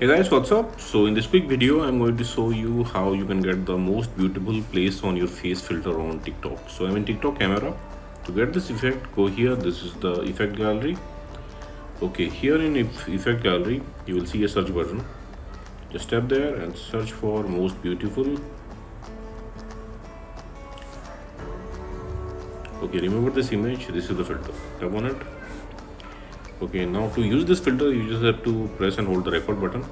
Hey guys, what's up? So in this quick video, I'm going to show you how you can get the most beautiful place on your face filter on TikTok. So I'm in TikTok camera. To get this effect, go here. This is the effect gallery. Okay, here in effect gallery, you will see a search button. Just tap there and search for most beautiful. Okay, remember this image. This is the filter. Tap on it. Okay, now to use this filter, you just have to press and hold the record button.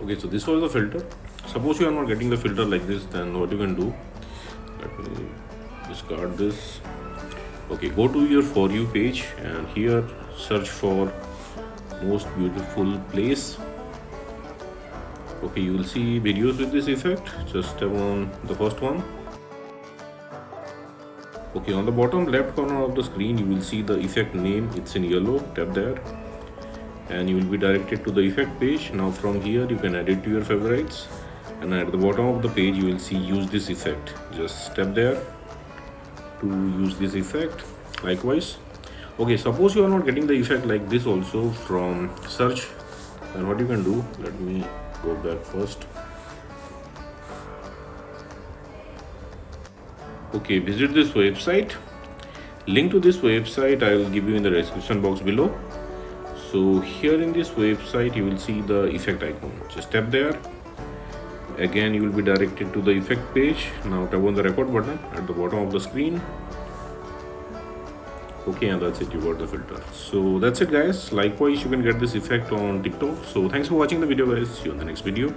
Okay, so this was the filter. Suppose you are not getting the filter like this, then what you can do, let me discard this. Okay, go to your For You page and here search for most beautiful place. Okay, you will see videos with this effect. Just tap on the first one. Okay, on the bottom left corner of the screen, you will see the effect name. It's in yellow. Tap there and you will be directed to the effect page. Now from here you can add it to your favorites, and at the bottom of the page you will see use this effect. Just tap there to use this effect. Likewise, okay, suppose you are not getting the effect like this also from search, then what you can do, let me go back first. Okay, visit this website. Link to this website I will give you in the description box below. So here in this website you will see the effect icon. Just tap there. Again you will be directed to the effect page. Now tap on the record button at the bottom of the screen. Okay, and that's it, you got the filter. So that's it guys. Likewise, you can get this effect on TikTok. So thanks for watching the video guys. See you in the next video.